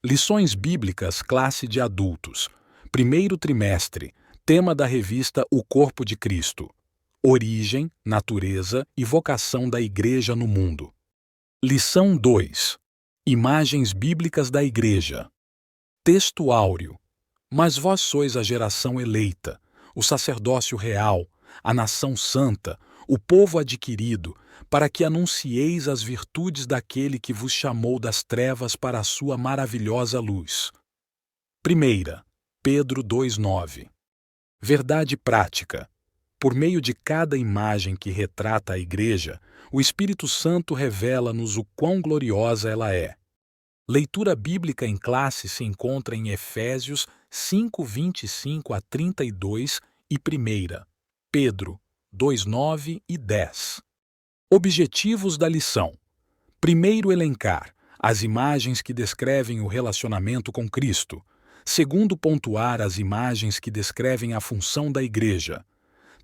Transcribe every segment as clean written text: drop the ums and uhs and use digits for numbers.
Lições Bíblicas Classe de Adultos. Primeiro trimestre. Tema da revista O Corpo de Cristo. Origem, natureza e vocação da Igreja no mundo. Lição 2. Imagens bíblicas da Igreja. Texto áureo. Mas vós sois a geração eleita, o sacerdócio real, a nação santa, o povo adquirido, para que anuncieis as virtudes daquele que vos chamou das trevas para a sua maravilhosa luz. 1 Pedro 2,9. Verdade prática. Por meio de cada imagem que retrata a Igreja, o Espírito Santo revela-nos o quão gloriosa ela é. Leitura bíblica em classe se encontra em Efésios 5:25 a 32 e 1 Pedro 2:9 e 10. Objetivos da lição. Primeiro, elencar as imagens que descrevem o relacionamento com Cristo. Segundo, pontuar as imagens que descrevem a função da Igreja.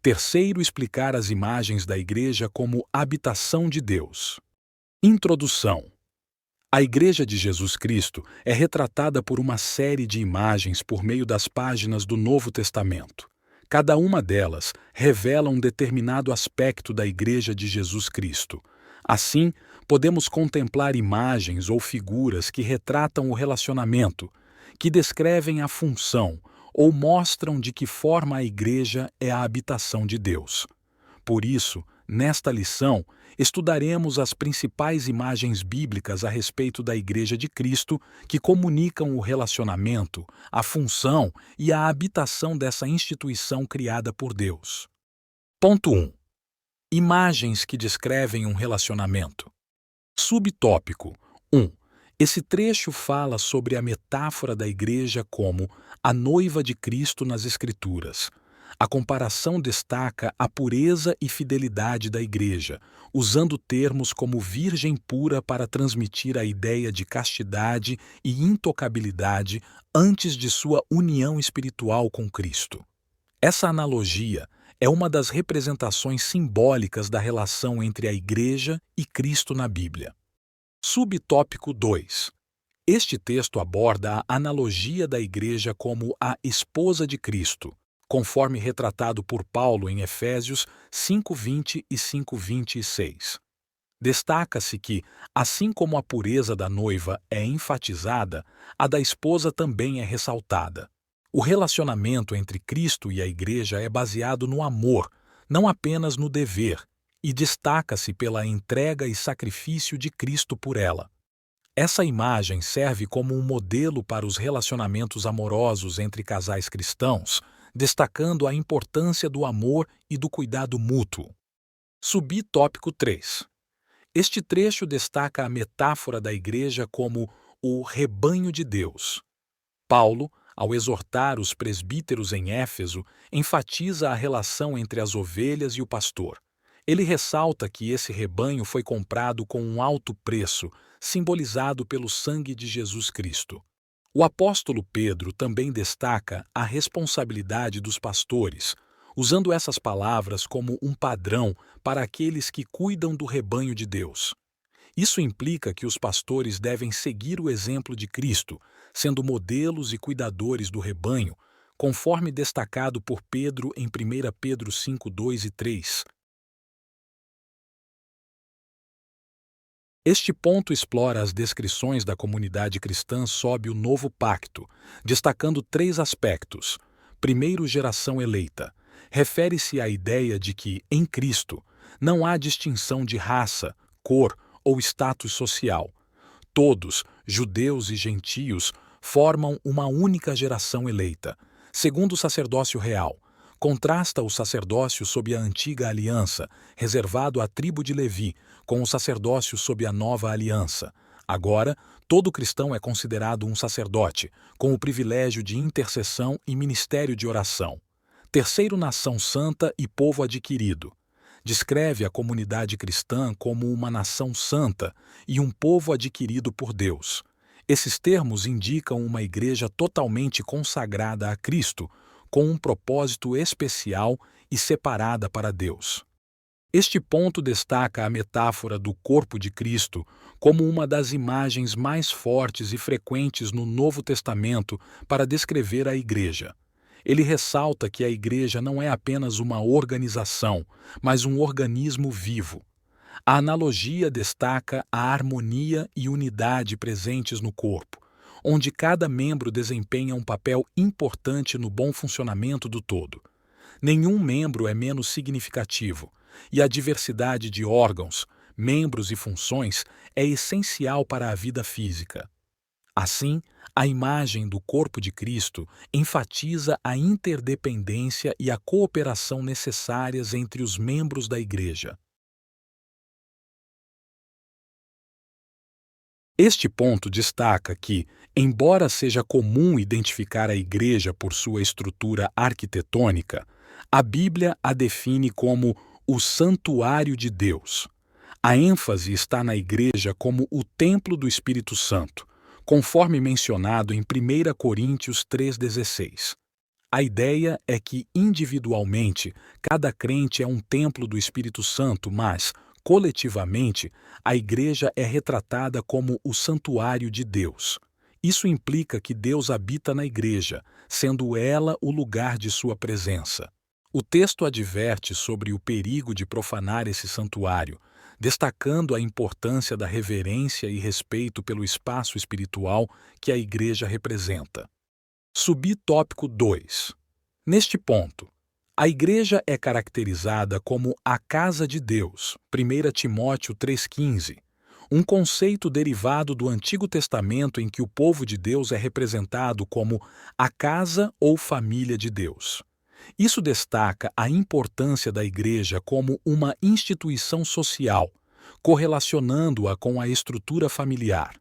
Terceiro, explicar as imagens da Igreja como habitação de Deus. Introdução. A Igreja de Jesus Cristo é retratada por uma série de imagens por meio das páginas do Novo Testamento. Cada uma delas revela um determinado aspecto da Igreja de Jesus Cristo. Assim, podemos contemplar imagens ou figuras que retratam o relacionamento, que descrevem a função ou mostram de que forma a Igreja é a habitação de Deus. Por isso, nesta lição, estudaremos as principais imagens bíblicas a respeito da Igreja de Cristo que comunicam o relacionamento, a função e a habitação dessa instituição criada por Deus. Ponto 1. Imagens que descrevem um relacionamento. Subtópico 1. Esse trecho fala sobre a metáfora da Igreja como a noiva de Cristo nas Escrituras. A comparação destaca a pureza e fidelidade da Igreja, usando termos como virgem pura para transmitir a ideia de castidade e intocabilidade antes de sua união espiritual com Cristo. Essa analogia é uma das representações simbólicas da relação entre a Igreja e Cristo na Bíblia. Subtópico 2. Este texto aborda a analogia da Igreja como a esposa de Cristo, conforme retratado por Paulo em Efésios 5:20 e 5:26. Destaca-se que, assim como a pureza da noiva é enfatizada, a da esposa também é ressaltada. O relacionamento entre Cristo e a Igreja é baseado no amor, não apenas no dever, e destaca-se pela entrega e sacrifício de Cristo por ela. Essa imagem serve como um modelo para os relacionamentos amorosos entre casais cristãos, destacando a importância do amor e do cuidado mútuo. Subtópico 3. Este trecho destaca a metáfora da Igreja como o rebanho de Deus. Paulo, ao exortar os presbíteros em Éfeso, enfatiza a relação entre as ovelhas e o pastor. Ele ressalta que esse rebanho foi comprado com um alto preço, simbolizado pelo sangue de Jesus Cristo. O apóstolo Pedro também destaca a responsabilidade dos pastores, usando essas palavras como um padrão para aqueles que cuidam do rebanho de Deus. Isso implica que os pastores devem seguir o exemplo de Cristo, sendo modelos e cuidadores do rebanho, conforme destacado por Pedro em 1 Pedro 5:2 e 3. Este ponto explora as descrições da comunidade cristã sob o Novo Pacto, destacando 3 aspectos. Primeiro, geração eleita. Refere-se à ideia de que, em Cristo, não há distinção de raça, cor ou status social. Todos, judeus e gentios, formam uma única geração eleita. Segundo, o sacerdócio real. Contrasta o sacerdócio sob a antiga aliança, reservado à tribo de Levi, com o sacerdócio sob a nova aliança. Agora, todo cristão é considerado um sacerdote, com o privilégio de intercessão e ministério de oração. Terceiro, nação santa e povo adquirido. Descreve a comunidade cristã como uma nação santa e um povo adquirido por Deus. Esses termos indicam uma igreja totalmente consagrada a Cristo, com um propósito especial e separada para Deus. Este ponto destaca a metáfora do corpo de Cristo como uma das imagens mais fortes e frequentes no Novo Testamento para descrever a igreja. Ele ressalta que a igreja não é apenas uma organização, mas um organismo vivo. A analogia destaca a harmonia e unidade presentes no corpo, onde cada membro desempenha um papel importante no bom funcionamento do todo. Nenhum membro é menos significativo, e a diversidade de órgãos, membros e funções é essencial para a vida física. Assim, a imagem do corpo de Cristo enfatiza a interdependência e a cooperação necessárias entre os membros da Igreja. Este ponto destaca que, embora seja comum identificar a Igreja por sua estrutura arquitetônica, a Bíblia a define como o santuário de Deus. A ênfase está na Igreja como o templo do Espírito Santo, conforme mencionado em 1 Coríntios 3,16. A ideia é que, individualmente, cada crente é um templo do Espírito Santo, mas, coletivamente, a Igreja é retratada como o santuário de Deus. Isso implica que Deus habita na Igreja, sendo ela o lugar de sua presença. O texto adverte sobre o perigo de profanar esse santuário, destacando a importância da reverência e respeito pelo espaço espiritual que a Igreja representa. Subtópico 2. Neste ponto, a Igreja é caracterizada como a casa de Deus, 1 Timóteo 3,15, um conceito derivado do Antigo Testamento em que o povo de Deus é representado como a casa ou família de Deus. Isso destaca a importância da Igreja como uma instituição social, correlacionando-a com a estrutura familiar.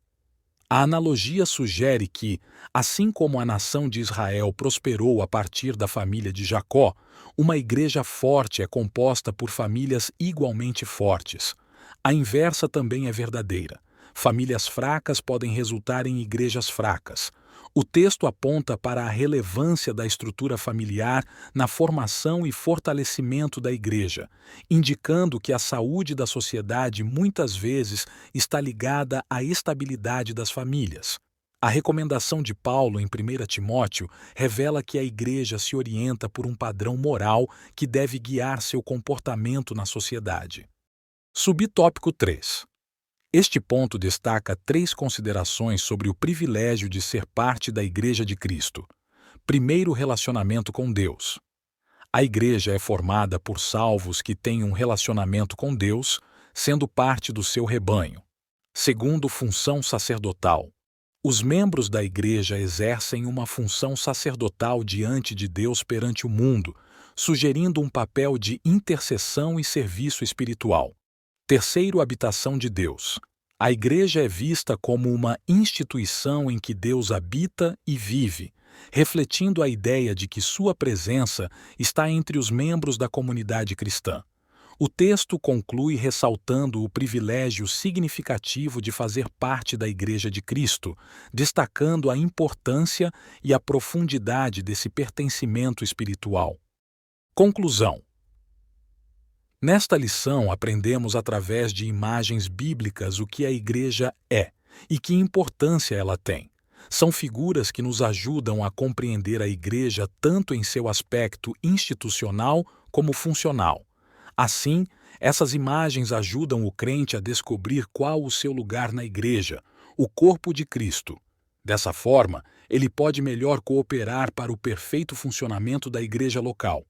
A analogia sugere que, assim como a nação de Israel prosperou a partir da família de Jacó, uma igreja forte é composta por famílias igualmente fortes. A inversa também é verdadeira. Famílias fracas podem resultar em igrejas fracas. O texto aponta para a relevância da estrutura familiar na formação e fortalecimento da igreja, indicando que a saúde da sociedade muitas vezes está ligada à estabilidade das famílias. A recomendação de Paulo em 1 Timóteo revela que a igreja se orienta por um padrão moral que deve guiar seu comportamento na sociedade. Subtópico 3. Este ponto destaca 3 considerações sobre o privilégio de ser parte da Igreja de Cristo. Primeiro, relacionamento com Deus. A Igreja é formada por salvos que têm um relacionamento com Deus, sendo parte do seu rebanho. Segundo, função sacerdotal. Os membros da Igreja exercem uma função sacerdotal diante de Deus perante o mundo, sugerindo um papel de intercessão e serviço espiritual. Terceiro, habitação de Deus. A Igreja é vista como uma instituição em que Deus habita e vive, refletindo a ideia de que sua presença está entre os membros da comunidade cristã. O texto conclui ressaltando o privilégio significativo de fazer parte da Igreja de Cristo, destacando a importância e a profundidade desse pertencimento espiritual. Conclusão. Nesta lição, aprendemos através de imagens bíblicas o que a Igreja é e que importância ela tem. São figuras que nos ajudam a compreender a Igreja tanto em seu aspecto institucional como funcional. Assim, essas imagens ajudam o crente a descobrir qual o seu lugar na Igreja, o corpo de Cristo. Dessa forma, ele pode melhor cooperar para o perfeito funcionamento da Igreja local.